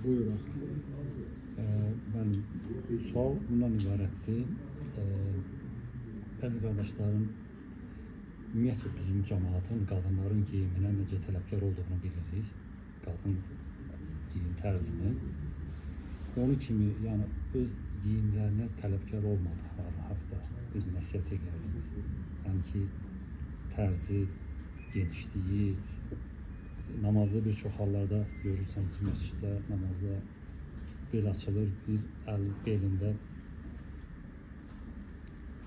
Buyur axı. Ben sual bundan ibarətdir. Bəzi qardaşlarım ümumiyyətlə bizim cəmaatın qadınların geyiminə necə tələbkar olduğunu bilirik. Qadın geyim tərzini. Onun kimi yəni öz geyimlərinə tələbkar olmadıqları haqda bir nəsihət edərdiniz. Yəni ki, tərzi, genişliyi, namazda bir çox hallarda görürsən ki, məsciddə namazda bel açılır, bir əl belində.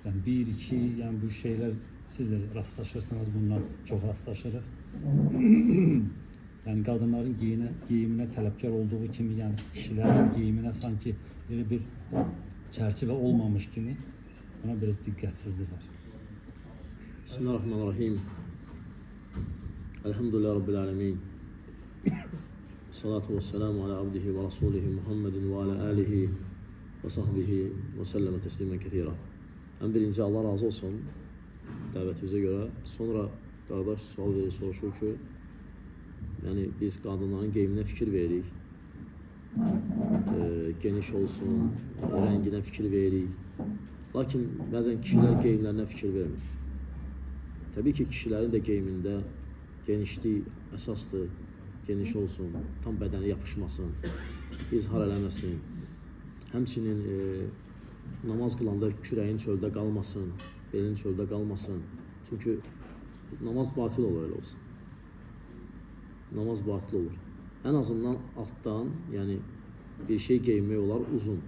Yəni bir, iki, yəni bu şeylər siz də rastlaşırsanız bundan çox rastlaşırıq. Yəni qadınların geyiminə tələbkar olduğu kimi, yəni kişilərin geyiminə sanki belə bir çərçivə olmamış kimi buna biraz diqqətsizdirlər. Bismillahirrahmanirrahim. Elhamdülillah Rabbil alemin. Salatu ve selamu ala abdihi ve rasulihi Muhammedin ve ala alihi ve sahbihi ve selleme teslimen kethira. En birinci Allah razı olsun dəvətimizə görə. Sonra qardaş sual verir, soruşur ki, yəni biz qadınların geyiminə fikir veririk. Geniş olsun, rənginə fikir veririk. Lakin bəzən kişilər geyimlərinə fikir vermir. Təbii ki, kişilərin də geyimində genişlik əsasdır. Geniş olsun, tam bədəni yapışmasın, izhar eləməsin. Həmçinin namaz qılanda kürəyin çöldə qalmasın, belin çöldə qalmasın. Çünki namaz batil olur elə olsun. Namaz batil olur. Ən azından altdan, yəni bir şey geyinmək olar uzun.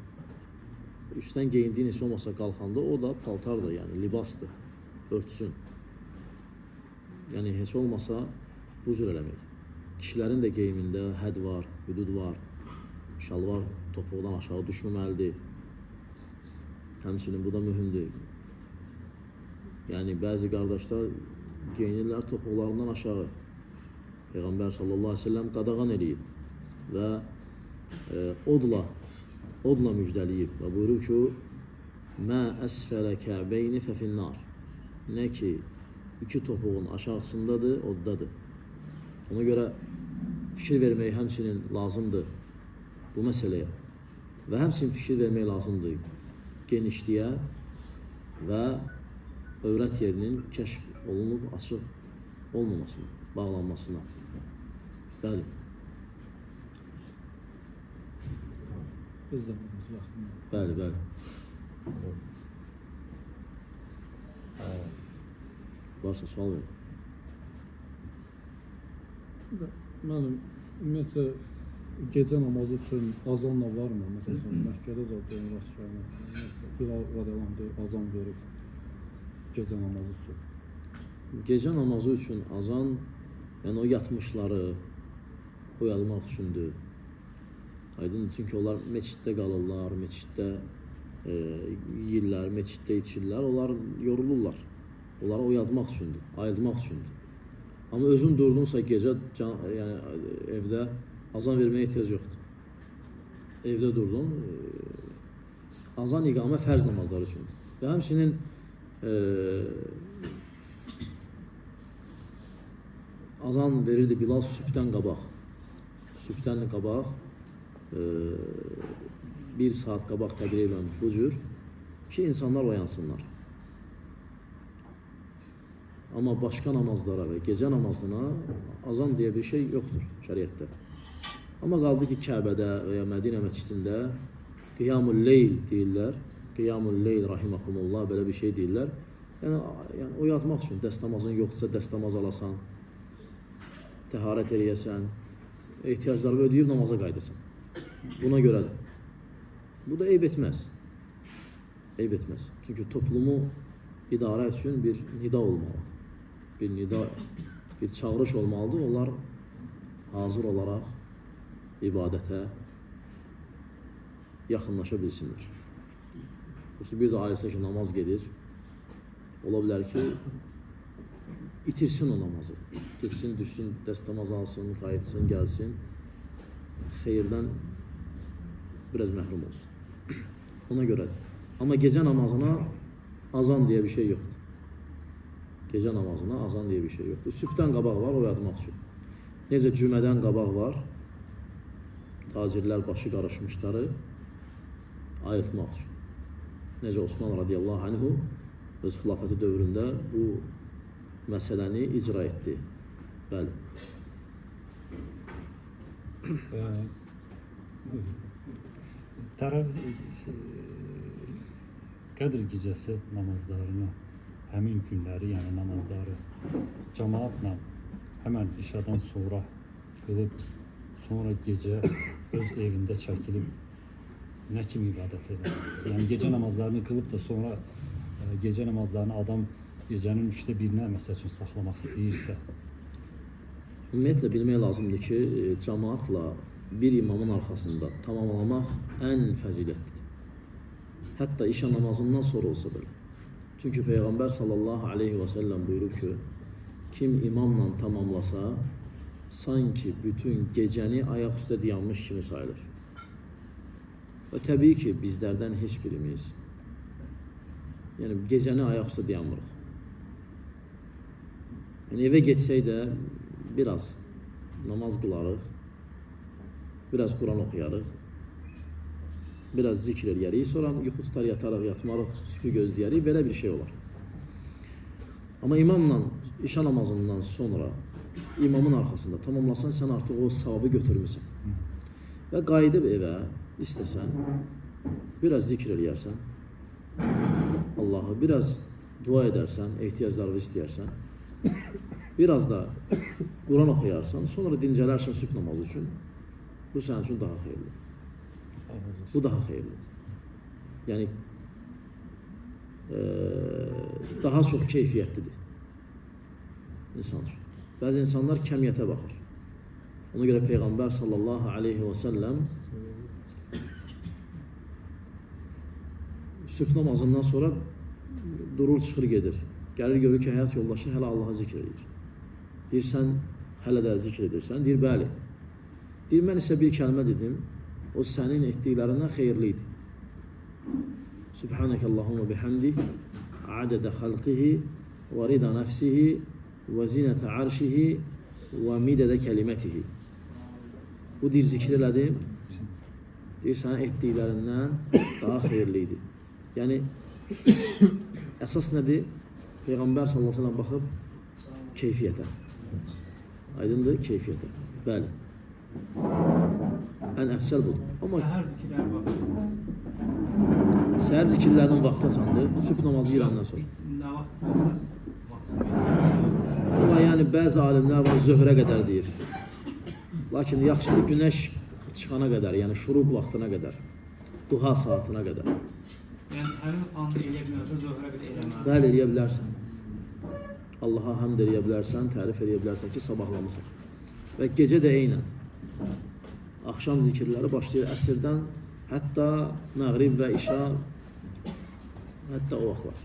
Üstdən geyindiyin heç olmasa qalxanda o da paltardır, yəni libasdır, örtsün. Yəni heç olmasa bu cür eləmək. Kişilərin də geyimində hədd var, hüdud var. Şalvar topuqdan aşağı düşməməlidir. Həmçinin bu da mühümdür. Yəni bəzi qardaşlar geyinirlər topuqlarından aşağı. Peyğəmbər sallallahu aleyhi ve sellem qadağan eləyib və odla müjdəliyib və buyurur ki, mə əsfələ kəbeyni fəfinnar. Nə ki, iki topuğun aşağısındadır, oddadır. Ona görə fikir vermək həmçinin lazımdır bu məsələyə və həmçinin fikir vermək lazımdır genişliyə və övrət yerinin kəşf olunub açıq olmamasına, bağlanmasına. Bəli. Bəli, bəli. Varsa sual verin. Mənim ümumiyyətlə gecə namazı üçün azanla varmı? Məsələn, Məkkədə zaten rast gəlmə. Bilal radiyallahu azan verir gecə namazı üçün. Gecə namazı üçün azan, yəni o yatmışları oyalmaq üçündür. Aydın, çünki onlar meçiddə qalırlar, meçiddə yeyirlər, meçiddə içirlər, onlar yorulurlar. Onları oyatmaq üçündür, ayılmaq üçündür. Amma özün durdunsa gecə, yəni evdə azan verməyə ehtiyac yoxdur. Evdə durdun, azan iqamə fərz namazları üçündür. Və həmçinin azan verirdi Bilal sübhdən qabaq. Sübhdən qabaq, bir saat qabaq təqribən bu cür ki, insanlar oyansınlar. Amma başqa namazlara və gecə namazına azan deyə bir şey yoxdur şəriətdə. Amma qaldı ki, Kəbədə və ya Mədinə məscidində Qiyamul Leyl deyirlər. Qiyamul Leyl rahimakumullah belə bir şey deyirlər. Yəni oyatmaq üçün dəst namazın yoxdursa dəst namaz alasan, təharət eləyəsən, ehtiyaclarını ödəyib namaza qaydasan. Buna görədir. Bu da eyb etməz. Eyb etməz. Çünki toplumu idarə üçün bir nida olmalıdır. Bir nida, bir çağırış olmalıdır. Onlar hazır olaraq ibadətə yaxınlaşa bilsinlər. Bir də ailəsə ki, namaz gedir. Ola bilər ki, itirsin o namazı. Getsin, düşsün, dəst namaz alsın, qayıtsın, gəlsin. Xeyirdən biraz məhrum olsun. Ona görədir. Amma gecə namazına azan deyə bir şey yoxdur. Gecə namazına azan deyə bir şey yoxdur. Sübhdən qabaq var oyatmaq üçün. Necə cümədən qabaq var. tacirlər başı qarışmışları ayırtmaq üçün. Necə Osman radiyallahu anhu öz xilafəti dövründə bu məsələni icra etdi. Bəli. Qədr gecəsi namazlarını, həmin günləri, yəni namazları cəmaatla həmən işadan sonra qılıb, sonra gecə öz evində çəkilib nə kimi ibadət edir? Yəni gecə namazlarını qılıb da sonra gecə namazlarını adam gecənin 1/3-nə məsəl üçün saxlamaq istəyirsə, ümumiyyətlə bilmək lazımdır ki, cəmaatla bir imamın arxasında tamamlamaq ən fəzilətlidir. Hətta işə namazından sonra olsa belə. Çünki Peyğəmbər sallallahu aleyhi və səlləm buyurub ki, kim imamla tamamlasa, sanki bütün gecəni ayaq üstə dayanmış kimi sayılır. Və təbii ki, bizlərdən heç birimiz yəni gecəni ayaq üstə dayanmırıq. Yəni evə getsək də biraz namaz qılarıq, biraz Quran oxuyarıq, biraz zikr eləyərik, sonra yuxu tutar, yatarıq, yatmarıq, sübhü gözləyərik, belə bir şey olar. Amma imamla işə namazından sonra imamın arxasında tamamlasan, sən artıq o savabı götürmüsən. Və qayıdıb evə istəsən, biraz zikr eləyərsən, Allah'a biraz dua edərsən, ehtiyaclarını istəyərsən, biraz da Quran oxuyarsan, sonra dincələrsən sübh namazı üçün, bu sənin üçün daha xeyirlidir. Bu daha xeyirlidir. Yəni, daha çox keyfiyyətlidir insan üçün. Bəzi insanlar kəmiyyətə baxır. Ona görə Peyğəmbər sallallahu aleyhi və səlləm sübh namazından sonra durur, çıxır, gedir. Gəlir, görür ki, həyat yoldaşı hələ Allah'a zikr edir. Deyir, sən hələ də zikr edirsən. Deyir, bəli. Deyir, mən isə bir kəlmə dedim, o sənin etdiklərindən xeyirliydi. Subhanəkəllahumma bihamdik, adədə xalqihi, və rida nəfsihi, və zinətə arşihi, və midədə kəlimətihi. Bu deyir, zikr elədim. Deyir, sənin etdiklərindən daha xeyirliydi. Yəni, əsas nədir? Peyğəmbər sallallahu aleyhi ve sellem baxıb keyfiyyətə. Aydındır, keyfiyyətə. Bəli. Ən əfsəl budur. Amma səhər zikirlərinin vaxtı asandır, sübh namazı girəndən sonra. Amma yəni bəzi alimlər var, zöhrə qədər deyir. Lakin yaxşıdır günəş çıxana qədər, yəni şuruq vaxtına qədər, duha saatına qədər. Yəni həmin anda eləyə bilmirsən, zöhrə qədər eləməlisən. Bəli, eləyə bilərsən. Allaha həmd eləyə bilərsən, tərif eləyə bilərsən ki, sabahlamısan. Və gecə də eynən. Axşam zikirləri başlayır əsrdən, hətta məğrib və işa, hətta o vaxtlar.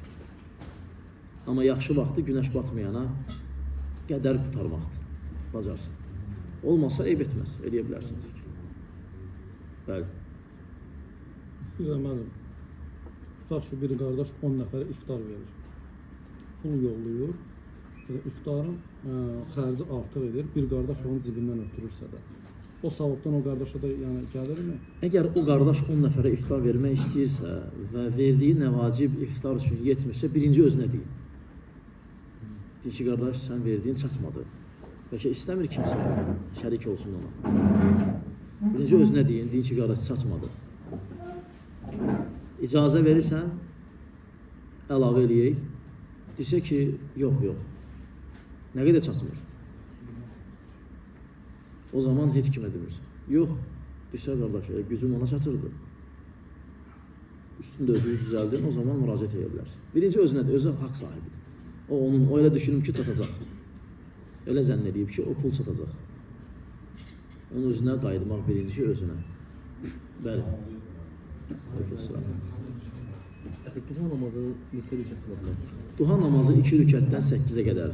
Amma yaxşı vaxtı günəş batmayana qədər qutarmaqdır, bacarsın. Olmasa eyb etməz, eləyə bilərsən zikir. Bəli. Bir də mənim, tutaq ki, bir qardaş 10 nəfərə iftar verir. Pul yollayır. İftarın xərci artıq edir. Bir qardaş onun cibindən ötürürsə də. O savabdan o qardaşa da yəni gəlirmi? Əgər o qardaş 10 nəfərə iftar vermək istəyirsə və verdiyi nəvacib iftar üçün yetmirsə, birinci özünə deyin. Deyir ki, qardaş, sən verdiyin çatmadı. Bəlkə istəmir kimsə şərik olsun ona. Birinci özünə deyin ki, qardaş, çatmadı. İcazə verirsən, əlavə eləyək. Desə ki, yox. Nə qədər çatmır? O zaman heç kimə demirsən. Yox, desə qardaş, gücüm ona çatırdı. Üstündə özünü düzəldin, o zaman müraciət edə bilərsən. Birinci özünədir, özü haqq sahibidir. O elə düşünür ki, çatacaq. Elə zənn edib ki, o pul çatacaq. Onun özünə qayıdmaq birinci özünə. Bəli. Duha namazı neçə rükət qılınır? Duha namazı 2 rükətdən 8-ə qədər.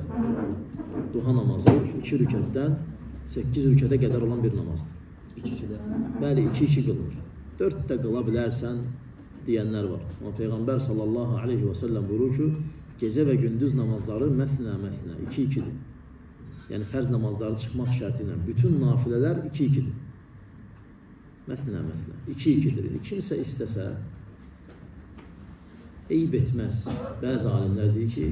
Duha namazı 2 rükətdən 8 rükətə qədər olan bir namazdır. 2-2-də. Bəli, 2-2 qılınır. 4 də qıla bilərsən deyənlər var. Amma Peyğəmbər sallallahu aleyhi və səlləm buyurur ki, gecə və gündüz namazları məsnə, 2-2-dir. Yəni fərz namazları çıxmaq şərti ilə bütün nafilələr 2-2-dir. Məsələn, 2-2-dir. Kimsə istəsə eyib etməz. Bəzi alimlər deyir ki,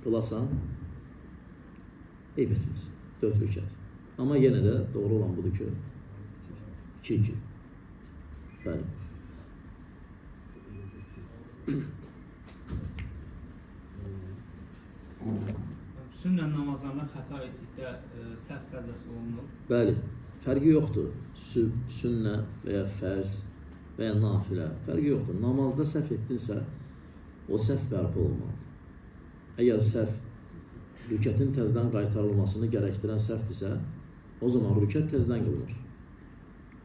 qılasan, eyib etməz. 4 rükət. Amma yenə də doğru olan budur ki, 2-2. Bəli. Sünnə namazlarında xəta etdikdə səhv səzdəsi olunur. Bəli, fərqi yoxdur. Sünnə və ya fərz və ya nafilə, fərqi yoxdur. Namazda səhv etdinsə, o səhv bərpa olmalıdır. Əgər səhv rükətin təzdən qaytarılmasını gərəkdirən səhvdirsə, o zaman rükət təzdən qılınır.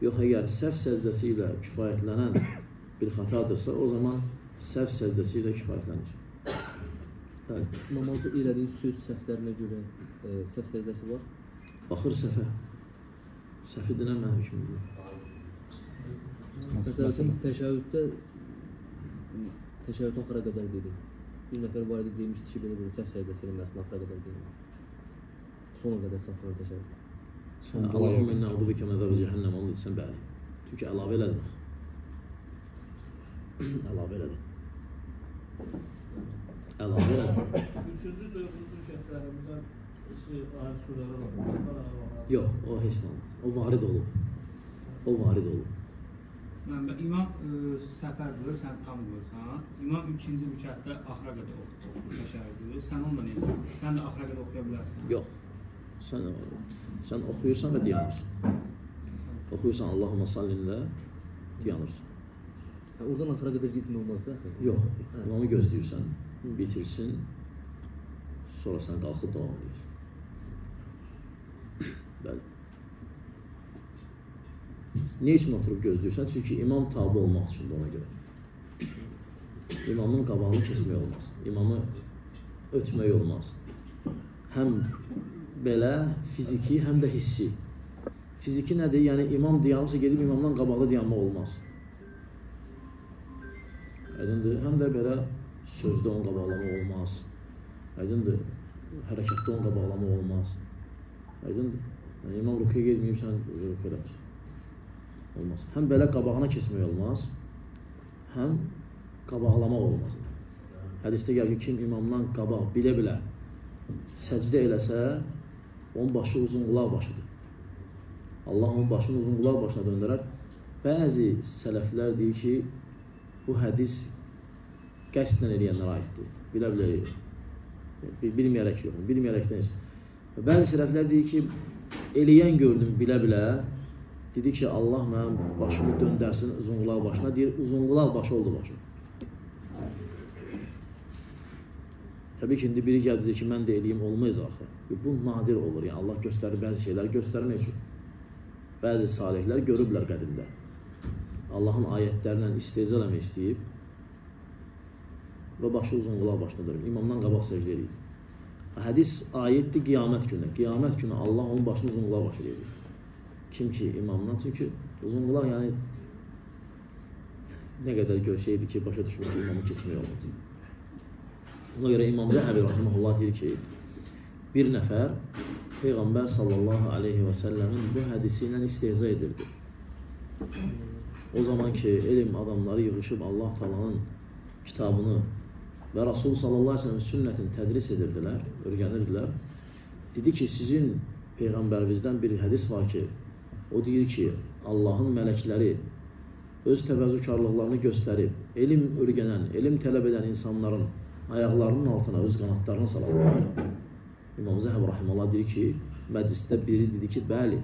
Yox, əgər səhv səzdəsi ilə kifayətlənən bir xatadırsa, o zaman səhv səzdəsi ilə kifayətlənir. Bəli. Namazda elədiyin söz səhvlərinə görə səhv səjdəsi var. Baxır səhvə. Səhv edilən mən hökm edir. Məsələn, təşəhhüddə axıra qədər dedim. Bir nəfər var idi, demişdi ki, belə səhv səjdəsi eləməsin, axıra qədər dedim. Sona qədər çatdırır təşəhhüd. Allahümme inna a'udhu bike min azabi cehennəm, onu desən bəli. Çünki əlavə elədin. Əlavə elədin. Əlavə elədin. Üçüncü, dördüncü rükətlərimizdən ayət surələr var. Yox, o heç nə olmaz. O varid olub. O varid olub. İmam səfərdir, sən tam qılırsan. İmam 2-ci rükətdə axıra qədər oxuyur təşəhhüdü. Sən onunla necə? Sən də axıra qədər oxuya bilərsən. Yox. Sən oxuyursan və dayanırsan. Oxuyursan Allahümme sallinlə dayanırsan. Oradan axıra qədər getmə olmazdı axı. Yox, imamı gözləyirsən, bitirsin, sonra sən qalxıb davam edirsən. Bəli. Niyə üçün oturub gözləyirsən? Çünki imam tabi olmaq üçün ona görə. İmamın qabağını kesmək olmaz. İmamı ötmək olmaz. Həm belə fiziki, həm də hissi. Fiziki nədir? Yəni imam dayanırsa gedib imamdan qabaqda dayanmaq olmaz. Aydındır? Həm də belə sözdə onu qabaqlamaq olmaz. Aydındır? Hərəkətdə onu qabaqlamaq olmaz. Aydındır? Yəni imam rüküyə gedməyib, sən rüküyə eləmirsən. Olmaz. Həm belə qabağına kesmək olmaz, həm qabaqlamaq olmaz. Hədisdə gəlir ki, kim imamdan qabaq bilə-bilə səcdə eləsə, onun başı uzunqulaq başıdır. Allah onun başını uzunqulaq başına döndərər. Bəzi sələflər deyir ki, bu hədis qəsdən eləyənlərə aiddir. Bilə-bilə eləyir. Bilməyərək yox, bilməyərəkdən heç. Bəzi sələflər deyir ki, eləyən gördüm bilə-bilə, dedi ki, Allah mənim başımı döndərsin uzunqulaq başına, deyir, uzunqulaq başı oldu başı. Təbii ki, indi biri gəldi ki, mən də eləyim, olmayız axı. Bu nadir olur, yəni Allah göstərir bəzi şeyləri, göstərmək üçün. Bəzi salihlər görüblər qədimdə. Allahın ayətlərindən istehza eləmək istəyib və başı uzunqulaq başına dönür. İmamdan qabaq səcdə edir. Hədis ayətdir qiyamət günü. Qiyamət günü Allah onun başını uzunqulaq başı edəcək. Kim ki imamdan, çünki uzunqulaq yəni nə qədər şeydir ki, başa düşmür ki, imamı keçmək olmaz. Ona görə İmam Zəhəbi rahimehullah deyir ki, bir nəfər Peyğəmbər sallallahu aleyhi və səlləmin bu hədisi ilə istehza edirdi. O zaman ki, elm adamları yığışıb Allah Taala'nın kitabını və Rasul sallallahu aleyhi və səlləmin sünnətini tədris edirdilər, öyrənirdilər. Dedi ki, sizin Peyğəmbərinizdən bir hədis var ki, o deyir ki, Allahın mələkləri öz təvəzzükarlıqlarını göstərib, elm öyrənən, elm tələb edən insanların ayaqlarının altına öz qanatlarını salarlar. İmam Zəhəb rahimehullah deyir ki, məclisdə biri dedi ki, bəli,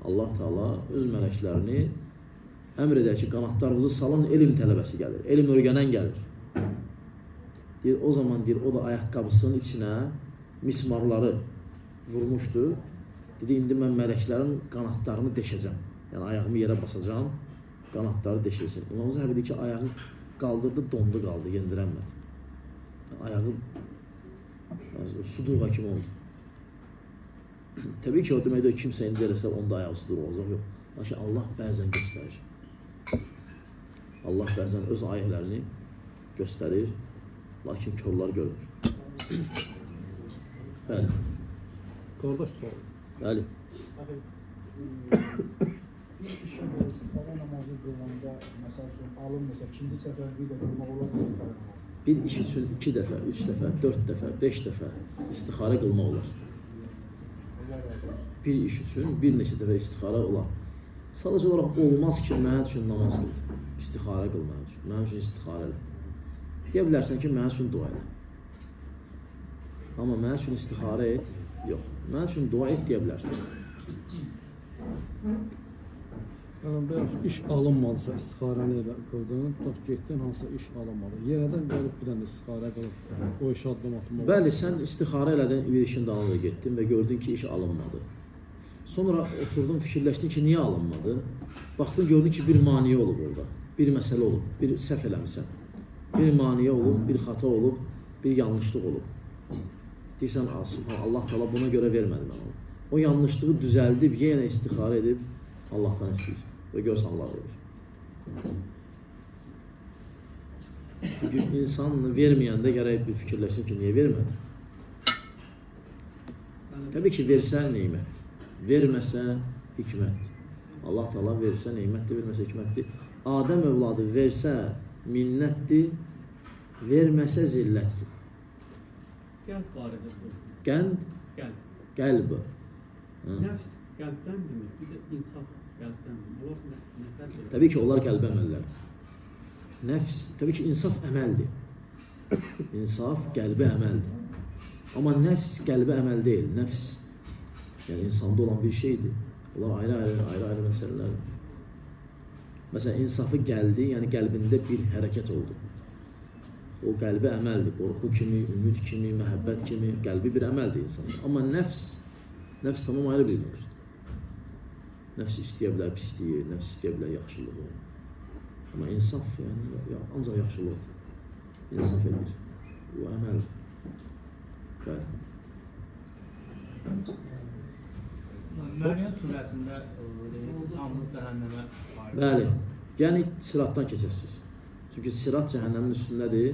Allah Taala öz mələklərini əmr edər ki, qanatlarınızı salın, elm tələbəsi gəlir, elm öyrənən gəlir. Deyir, o zaman deyir, o da ayaqqabısının içinə mismarları vurmuşdu. Dedi, indi mən mələklərin qanatlarını deşəcəm. Yəni, ayağımı yerə basacağım, qanatları deşilsin. İmam Zəhəb deyir ki, ayağı qaldırdı, dondu qaldı, yendirənmədi. Ayağı suduqa kimi oldu. Təbii ki, o deməkdir, kimsə indi eləsə, onda ayağı suduq olacaq, yox. Lakin Allah bəzən göstərir. Allah bəzən öz ayələrini göstərir, lakin körlər görmür. Qardaş Bəli. sual. Bəli. İstiqara namazı qılanda, məsəl üçün, alınmasa, ikinci səfər bir də qılmaq olar istiqara namazı. Bir iş üçün 2 dəfə, 3 dəfə, 4 dəfə, 5 dəfə istixarə qılmaq olar. Allah razı olsun. Bir iş üçün bir neçə dəfə istixarə olar. Sadəcə olaraq olmaz ki, mənim üçün namaz qıl, istixarə qıl mənim üçün, mənim üçün istixarə elə. Deyə bilərsən ki, mənim üçün dua elə. Amma mənim üçün istixarə et, yox. Mənim üçün dua et deyə bilərsən. Yəni belə iş alınmadısa istixarəni elə qıldın, tutaq getdin hansısa iş alınmadı. Yerədən gəlib bir dənə istixarə qılıb o işə addım atmaq. Bəli, sən istixarə elədin, bir işin dalınca getdin və gördün ki, iş alınmadı. Sonra oturdun, fikirləşdin ki, niyə alınmadı? Baxdın, gördün ki, bir maniyə olub orada, bir məsələ olub, bir səhv eləmisən. Bir maniyə olub, bir xata olub, bir yanlışlıq olub. Deyirsən, Allah Taala buna görə vermədi mən onu. O yanlışlığı düzəldib, yenə istixarə edib Allahdan istəyirsən və görsən Allah verir. Çünki insan verməyəndə gərək bir fikirləşsin ki, niyə vermədi? Təbii ki, versə neymət, verməsə hikmət. Allah Taala versə neymətdir, verməsə hikmətdir. Adəm övladı versə minnətdir, verməsə zillətdir. Qəlb barədə soruşur. Qənd, Qəlb. qəlb. Nəfs qəlbdəndirmi? Bir də insaf qəlbdəndirmi? Onlar nə fərq edir? Təbii ki, onlar qəlbi əməllərdir. Nəfs, təbii ki, insaf əməldir. İnsaf qəlbi əməldir. Amma nəfs qəlbi əməl deyil. Nəfs, yəni insanda olan bir şeydir. Onlar ayrı-ayrı məsələlərdir. Məsələn, insafı gəldi, yəni qəlbində bir hərəkət oldu. O qəlbi əməldir. Qorxu kimi, ümid kimi, məhəbbət kimi qəlbi bir əməldir insanda. Amma nəfs tamam ayrı bir mövzudur. Nəfs istəyə bilər pisliyi, nəfs istəyə bilər yaxşılığı. Amma insaf, yəni ancaq yaxşılıqdır. İnsaf edir. Bu əməldir. Bəli. Məryəm surəsində siz hamınız cəhənnəmə aid. Bəli. Yəni siratdan keçəsiniz. Çünki sirat cəhənnəmin üstündədir.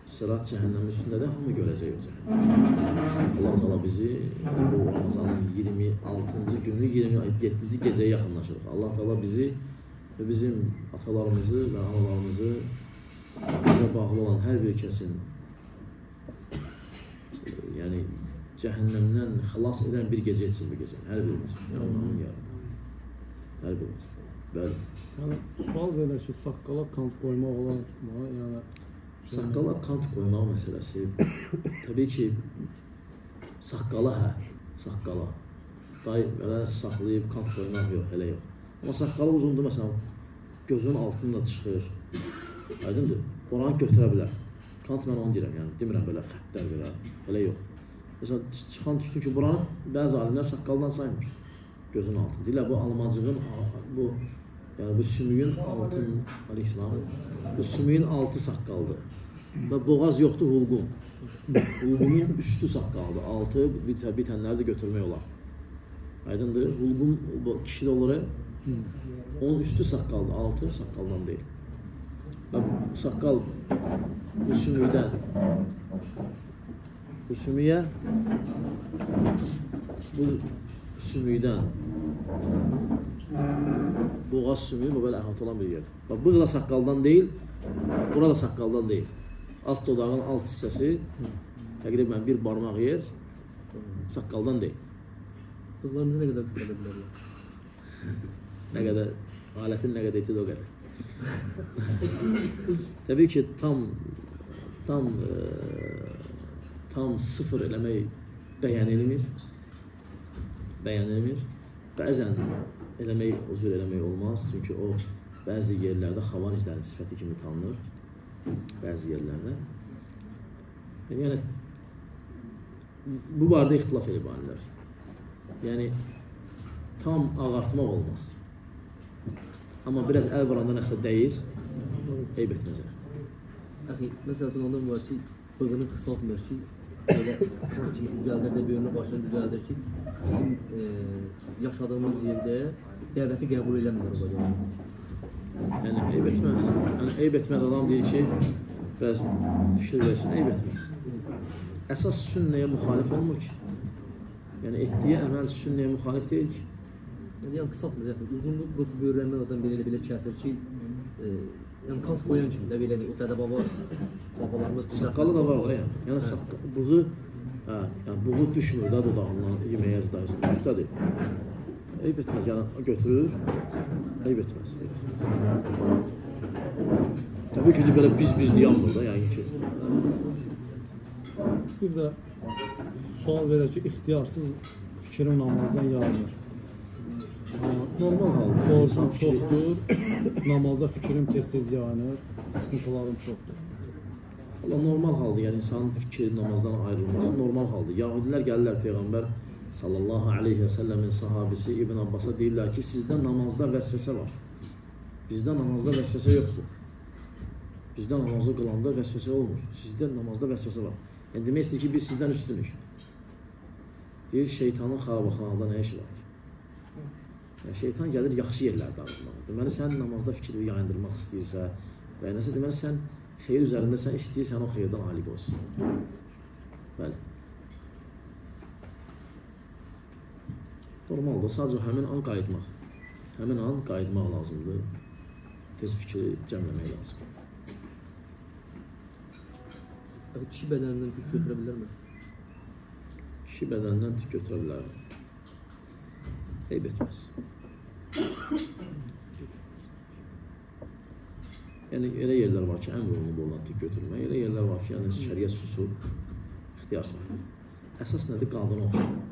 Sirat cəhənnəmin üstündədir, hamı görəcək o cəhənnəmi. Allah Taala bizi bu Ramazanın 26-cı günü, 27-ci gecəyə yaxınlaşırıq. Allah Taala bizi və bizim atalarımızı və analarımızı bizə bağlı olan hər bir kəsin yəni cəhənnəmdən xilas edən bir gecə etsin bu gecə. Hər birimiz. Allah'ın yardım. Hər birimiz. Bəli. Yəni sual verir ki, saqqala kant qoymaq olar mı? Yəni Saqqala kant qoymaq məsələsi təbii ki saqqala saqqala. Belə saxlayıb kant qoymaq yox, elə yox. Amma saqqala uzundur məsələn gözün altında çıxır. Aydındır? Oranı götürə bilər. Kant mən onu deyirəm, yəni demirəm belə xəttlər belə, elə yox. Məsələn çıxan düşdün ki, buranı bəzi alimlər saqqaldan saymır. Gözün altında. Deyirlər bu almacığın bu yəni bu sümüyün altın, əleyhissalam. Bu sümüyün altı saqqaldır. Və boğaz yoxdur, hulqum. Hulqumun üstü saqqaldır. Altı bitənləri də götürmək olar. Aydındır? Hulqum kişidə olur. Onun üstü saqqaldır, altı saqqaldan deyil. Və saqqal bu sümüydən bu sümüydən boğaz sümüyü bu belə əhatə olan bir yerdir. Bax, bu da saqqaldan deyil, bura da saqqaldan deyil. Alt dodağın alt hissəsi təqribən bir barmaq yer saqqaldan deyil. Qızlarımızı nə qədər qısada bilərlər? Nə qədər, alətin nə qədər etdi o qədər. Təbii ki, tam sıfır eləmək bəyənilmir. Bəzən eləmək, o cür eləmək olmaz. Çünki o, bəzi yerlərdə xavariclərin sifəti kimi tanınır. Bəzi yerlərdə. Yəni, bu barədə ixtilaf edib alimlər. Yəni, tam ağartmaq olmaz. Amma biraz əl vuranda nəsə dəyir, eyb etməzlər. Əxi, məsələn, onlar var ki, bığını qısaltmır ki, elə kimi düzəldir də böyünü başını düzəldir ki, bizim yaşadığımız yerdə dəvəti qəbul eləmirlər o qədər. Yəni, eyb etməz. Yəni, eyb etməz adam deyir ki, biraz fikir versin, eyb etməz. Əsas sünnəyə müxalif olmur ki. Yəni etdiyi əməl sünnəyə müxalif deyil ki. Yəni qısaltmır, yəni uzunluq bu bövrənmə belə kəsir ki, yəni kant qoyan kimi də belə o babalarımız Saqqalı da var yəni. Yəni bığı yəni bığı düşmür də dodağından yeməyə zdayırsın. Üstədir. Eyb etməz, yəni götürür, eyb etməz. Təbii ki, belə biz deyəmdir da, yəni ki. Bir də sual verir ki, ixtiyarsız fikrim namazdan yayılır. Normal halda. Borcum çoxdur, namazda fikrim tez-tez yayılır, sıxıntılarım çoxdur. Valla normal halda, yəni insanın fikri namazdan ayrılması normal halda. Yahudilər gəlirlər Peyğəmbər sallallahu aleyhi və səlləmin sahabisi İbn Abbasa deyirlər ki, sizdə namazda vəsvəsə var. Bizdə namazda vəsvəsə yoxdur. Bizdə namazı qılanda vəsvəsə olmur. Sizdə namazda vəsvəsə var. Yəni demək istəyir ki, biz sizdən üstünük. Deyir, şeytanın xarabaxanada nə işi var ki? Yəni, şeytan gəlir yaxşı yerlərdə arzumağa. Deməli, sən namazda fikri yayındırmaq istəyirsə və nəsə, deməli, sən xeyir üzərində sən istəyirsən o xeyirdən alik olsun. Bəli. Normaldır, sadəcə həmin an qayıtmaq. Həmin an qayıtmaq lazımdır. Tez fikri cəmləmək lazım. Kişi bədənindən tük götürə bilərmi? Kişi bədəndən tük götürə bilər. Eyb etməz. Yəni, elə yerlər var ki, əmr olunub olan tük götürmək, elə yerlər var ki, yəni şəriət susub, ixtiyar sahibi. Əsas nədir? Qadına oxşamaq.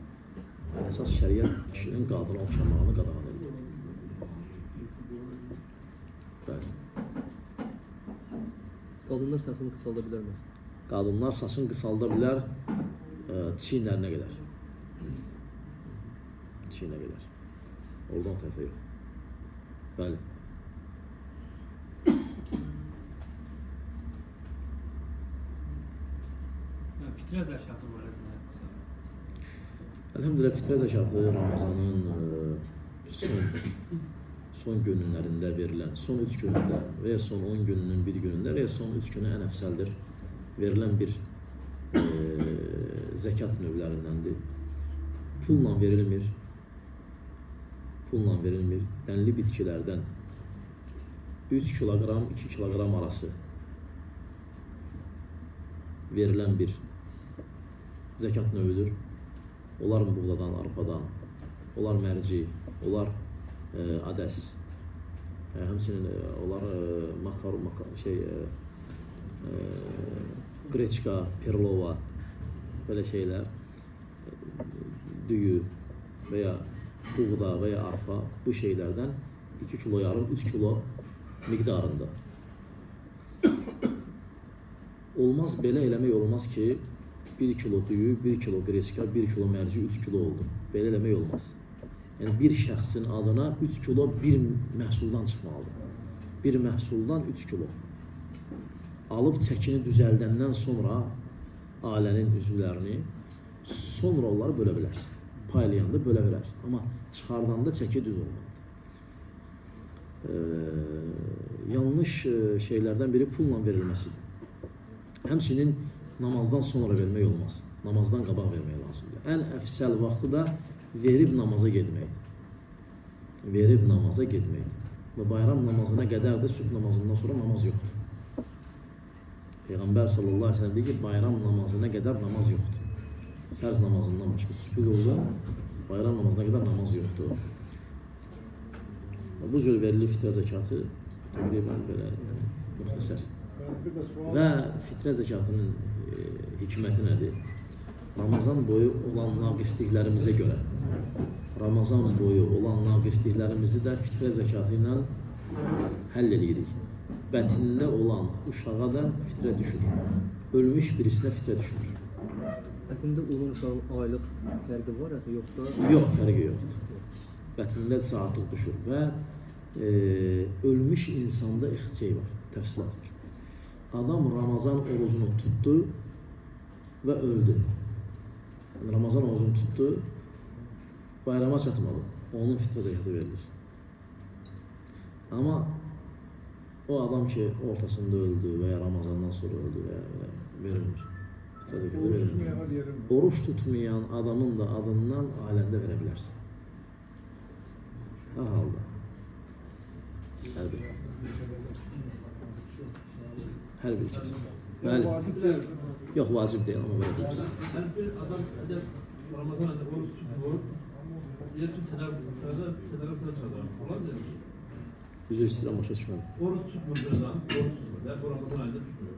Əsas şəriət kişinin qadına oxşamağını qadağan edir. Bəli. Qadınlar səsini qısalda bilərmi? Qadınlar saçını qısalda bilər çiyinlərinə qədər. Çiyinə qədər. Oradan tərəfə yox. Bəli. Fitrə zəkatı var idi. Elhamdülillah fitrə zəkatı Ramazanın son günlərində verilən, son 3 günündə və ya son 10 gününün bir günündə və ya son 3 günü ən əfsəldir verilən bir zəkat növlərindəndir. Pulla verilmir. Pulla verilmir. Dənli bitkilərdən 3 kiloqram, 2 kiloqram arası verilən bir zəkat növüdür. Onlar buğdadan, arpadan, onlar mərci, onlar ades, həmçinin onlar qreçka, perlova, belə şeylər, düyü və ya buğda və ya arpa bu şeylərdən 2 kilo yarım, 3 kilo miqdarında. Olmaz, belə eləmək olmaz ki, 1 kilo düyü, 1 kilo qreçka, 1 kilo mərci, 3 kilo oldu. Belə eləmək olmaz. Yəni, bir şəxsin adına 3 kilo bir məhsuldan çıxmalıdır. Bir məhsuldan 3 kilo. Alıb çəkini düzəldəndən sonra ailənin üzvlərini, sonra onları bölə bilərsən. Paylayanda bölə bilərsən. Amma çıxardanda çəki düz olmalıdır. Yanlış şeylərdən biri pulla verilməsidir. Həmçinin namazdan sonra vermək olmaz. Namazdan qabaq vermək lazımdır. Ən əfsəl vaxtı da verib namaza getməkdir. Verib namaza getməkdir. Və bayram namazına qədər də sübh namazından sonra namaz yoxdur. Peyğəmbər sallallahu aleyhi ve sellem deyir ki, bayram namazına qədər namaz yoxdur. Fərz namazından başqa sübh yolda bayram namazına qədər namaz yoxdur. Bu cür verilir fitrə zəkatı təqribən belə müxtəsər. Və fitrə zəkatının hikməti nədir? Ramazan boyu olan naqisliklərimizə görə naqisliklərimizi də fitrə zəkatı ilə həll edirik. Bətnində olan uşağa da fitrə düşür. Ölmüş birisinə fitrə düşür. Bətnində olan uşağın aylıq fərqi var ya, yoxsa? Yox, fərqi yoxdur. Bətnində artıq düşür və ölmüş insanda şey var, təfsilat var. Adam Ramazan orucunu tutdu və öldü. Ramazan orucunu tutdu, bayrama çatmadı. Onun fitrə zəkatı verilir. Amma o adam ki, ortasında öldü və ya Ramazandan sonra öldü və ya verilmir. İtiraz edə vermirəm. Oruç tutmayan adamın da adından aləmdə verə bilərsən. Hər halda. Hər bir. Hər bir kəs. Bəli. Yox, vacib deyil, amma verə bilərsən. Her bir adam eğer Ramazan ayında oruç tutuyor, diğer ki tedavi çıkarır. Olabilir mi? Üzr istəyirəm, başa düşmədim. Oruç tutmuyor bir adam, oruç tutmuyor. Yani bu Ramazan ayında tutmuyor.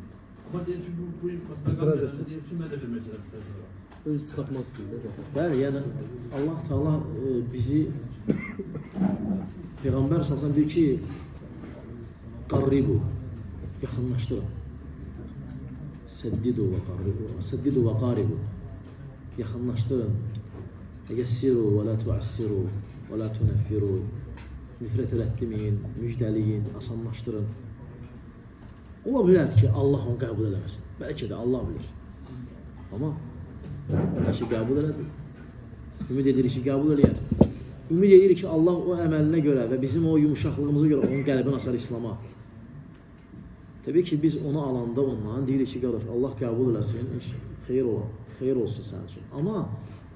Ama diğer ki bu masada diğer ki ben de bir mesele tutuyor. Özü çıxartmaq istəyir də zaten. Bəli, yəni Allah Taala bizi Peyğəmbər sallallahu deyir ki, qarribu, yaxınlaşdırın. Seddidu və qarribu, seddidu və qaribu. Yaxınlaşdırın. Yessiru və la tuassiru və la tunaffiru. Nifrət elətdirməyin, müjdəliyin, asanlaşdırın. Ola bilər ki, Allah onu qəbul eləməsin. Bəlkə də Allah bilir. Amma hər şey qəbul elədir. Ümid edirik ki, qəbul eləyər. Ümid edirik ki, Allah o əməlinə görə və bizim o yumuşaqlığımıza görə onun qəlbini açar İslam'a. Təbii ki, biz onu alanda ondan deyirik ki, qardaş, Allah qəbul eləsin, xeyir olsun sənin üçün. Amma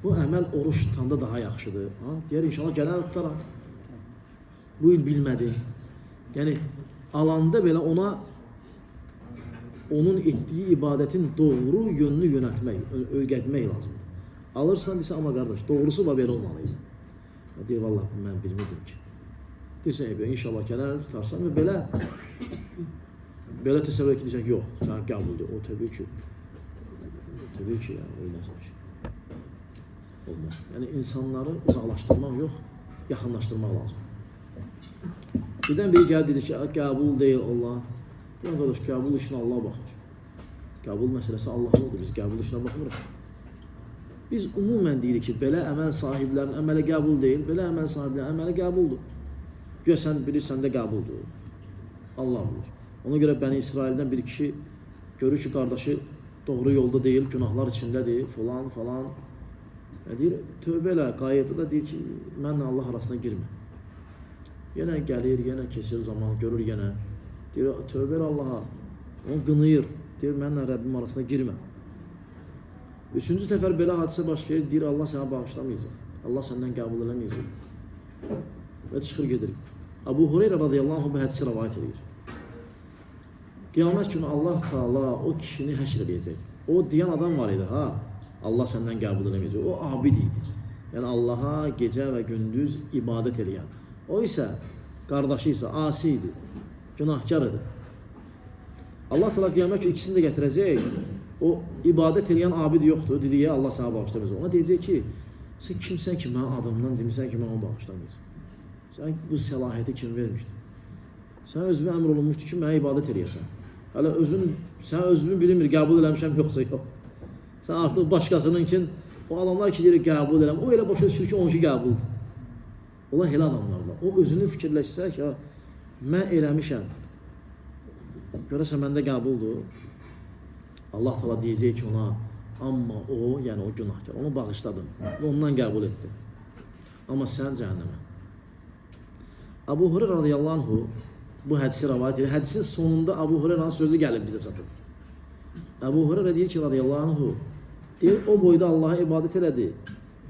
bu əməl oruç tutanda daha yaxşıdır. Deyər, inşallah gələn tutaraq. Bu il bilmədim. Yəni, alanda belə ona onun etdiyi ibadətin doğru yönünü yönəltmək, öyrətmək lazımdır. Alırsan desə, amma qardaş, doğrusu da belə olmalıydı. Deyir, vallahi mən bilmirdim ki. Deyirsən, inşallah gələr tutarsan və belə təsəvvür edirsən ki, yox, sən qəbuldur. O təbii ki, olmaz o şey. Olmaz. Yəni, insanları uzaqlaşdırmaq yox, yaxınlaşdırmaq lazım. Birdən biri gəlir, deyir ki, qəbul deyil Allah. Deyən qardaş, qəbul işinə Allah baxır. Qəbul məsələsi Allahın oldu, biz qəbul işinə baxmırıq. Biz umumən deyirik ki, belə əməl sahiblərinin əmələ qəbul deyil, belə əməl sahiblərinin əmələ qəbuldur. Gör, sən bilirsən də qəbuldur. Allah bilir. Ona görə Bəni İsraildən bir kişi görür ki, qardaşı doğru yolda deyil, günahlar içindədir, falan. Deyir, tövbə elə, qayıtı da deyir ki, mənlə Allah arasına girmə. Yenə gəlir, yenə keçir zaman, görür yenə. Deyir, tövbə elə Allaha, onu qınıyır. Deyir, mənlə Rəbbim arasına girmə. Üçüncü səfər belə hadisə baş verir, deyir, Allah sənə bağışlamayacaq. Allah səndən qəbul eləməyəcək. Və çıxır gedir. Əbu Hüreyrə radiyallahu anh bu hədisi rəvayət edir. Qiyamət günü Allah Taala o kişini həşr edəcək. O deyən adam var idi, ha, Allah səndən qəbul eləməyəcək. O abid idi. Yəni Allaha gecə və gündüz ibadət eləyən. O isə, qardaşı isə asi idi, günahkar idi. Allah Taala qiyamət günü ikisini də gətirəcək. O ibadət eləyən abid yoxdur. Dediyi, Allah sənə bağışlamayacaq. Ona deyəcək ki, sən kimsən ki, mən adamdan demirsən ki, mən onu bağışlamayacaq. Sən bu səlahiyyəti kim vermişdir? Sən özünə əmr olunmuşdur ki, mənə ibadət eləyəsən. Hələ sən özünü bilmir, qəbul eləmişəm, yoxsa yox. Sən artıq başqasının üçün, o adamlar ki, deyir, qəbul eləm, o elə başa düşür ki, onunki qəbuldur. Onlar elə adamlarla. O özünü fikirləşsə ki, mən eləmişəm, görəsən məndə qəbuldur. Allah Taala deyəcək ki ona, amma o, yəni o günahkar, onu bağışladım və ondan qəbul etdi. Amma sən cəhənnəmə. Əbu Hüreyrə radiyallahu anhu bu hədisi rəvayət edir. Hədisin sonunda Əbu Hüreyrənin sözü gəlib bizə çatır. Əbu Hüreyrə deyir ki, radiyallahu anhu, deyir, o boyda Allaha ibadət elədi.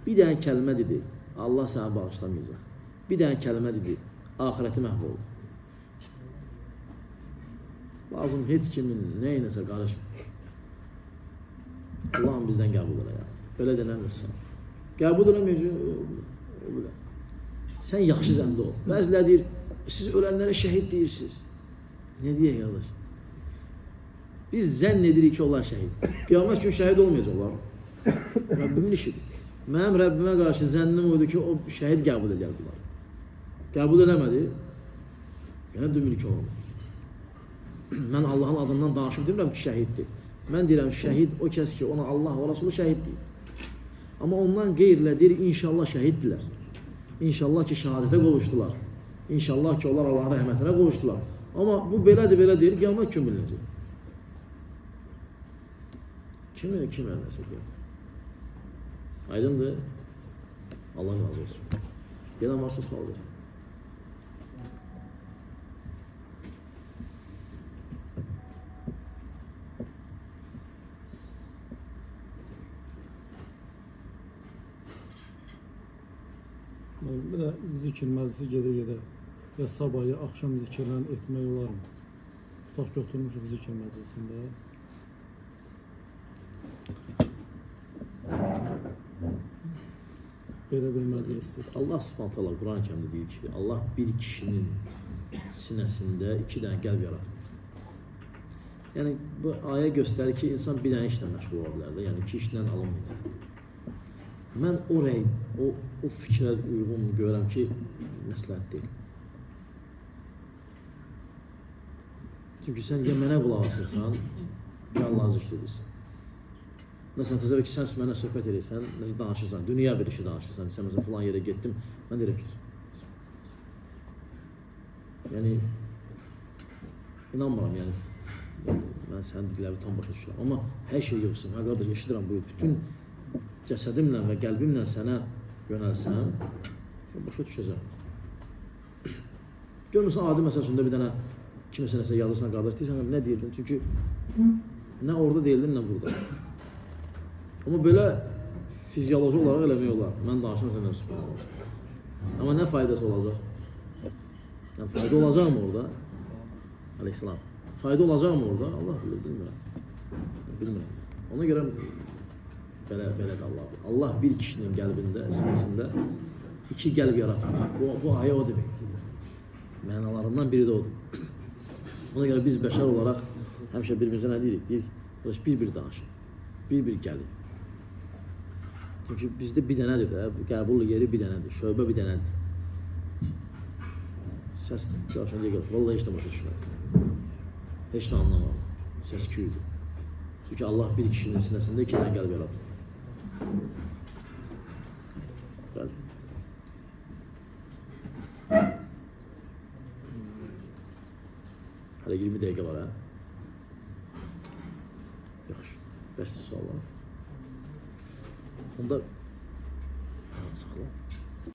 Bir dənə kəlmə dedi, Allah sənə bağışlamayacaq. Bir dənə kəlmə dedi, ahirəti məhv oldu. Lazım heç kimin neyinəsə qarışmır. Allah'ım bizdən qəbul elə ya. Belə denəmirsən. Qəbul eləməyəcək. Sən yaxşı zəndə ol. Bəziləri deyir, siz ölənlərə şəhid deyirsiniz. Ne deyək qardaş? Biz zənn edirik ki, onlar şəhid. Qiyamət gün şəhid olmayacaqlar. Rəbbimin işidir. Mənim Rəbbimə qarşı zənnim oydu ki, o şəhid qəbul edər bunlar. Qəbul eləmədi. Yəni düminik olalım. Mən Allahın adından danışım demirəm ki, şəhiddir. Mən deyirəm, şəhid o kəs ki, ona Allah və Rasulü şəhid deyir. Amma ondan qeyrilə deyir, inşallah şəhiddirlər. İnşallah ki, şəhadətə qovuşdular. İnşallah ki, onlar Allahın rəhmətinə qovuşdular. Amma bu belədir deyir, qiyamət kim bilinəcək? Kim eləməsə deyir? Aydındır? Allah razı olsun. Gələn varsa sual verir. Bir də zikr məclisi gedə-gedə ya sabahı, axşam zikirlərini etmək olarmı? Tutaq ki, oturmuşuq zikr məclisində. Belə bir məclisdir. Allah Subhanahu taala Quran-ı Kərimdə deyir ki, Allah bir kişinin sinəsində 2 dənə qəlb yaratır. Yəni bu ayə göstərir ki, insan bir dənə işlə məşğul ola bilər də, yəni 2 işlə alınmayacaq. Mən o fikrə uyğun görürəm ki, məsləhət deyil. Çünki sən ya mənə qulaq asırsan, ya Allah zikr edirsən. Məsələn, təsəvvür ki, sən mənə söhbət edirsən, nəsə danışırsan, dünya bir işi danışırsan, sən məsələn filan yerə getdim, mən deyirəm ki, yəni, inanmıram, yəni, mən sənin dedikləri tam başa düşürəm, amma hər şey yoxsun, hə qardaş, eşidirəm, bu bütün cəsədimlə və qəlbimlə sənə yönəlsəm, başa düşəcəm. Görmürsən, adi məsələsində bir dənə kimisə nəsə yazırsan, qardaş, deyirsən, nə deyirdin? Çünki nə orada deyildin, nə burada. Amma belə fizioloji olaraq eləmək olar. Mən danışan sənə sübhanallah. Amma nə faydası olacaq? Yəni, fayda olacaqmı orada? Aleyhisselam. Fayda olacaqmı orada? Allah bilir, bilmirəm. Bilmirəm. Ona görə belə də Allah. Allah bir kişinin qəlbində, sinəsində 2 qəlb yaratır. Bu ayə o demək. Mənalarından biri də odur. Ona görə biz bəşər olaraq həmişə bir-birimizə nə deyirik? Deyirik, bir-bir danışın. Bir-bir gəlin. Çünki bizdə bir dənədir də, qəbul yeri bir dənədir, şöbə bir dənədir. Səs qarşıya gəlir, vallahi heç nə başa düşmür. Heç nə anlamam. Səs küydür. Çünki Allah bir kişinin sinəsində 2 dənə qəlb yaratır. Bəli. Hələ 20 dəqiqə var, hə? Yaxşı, bəs suallar. Onda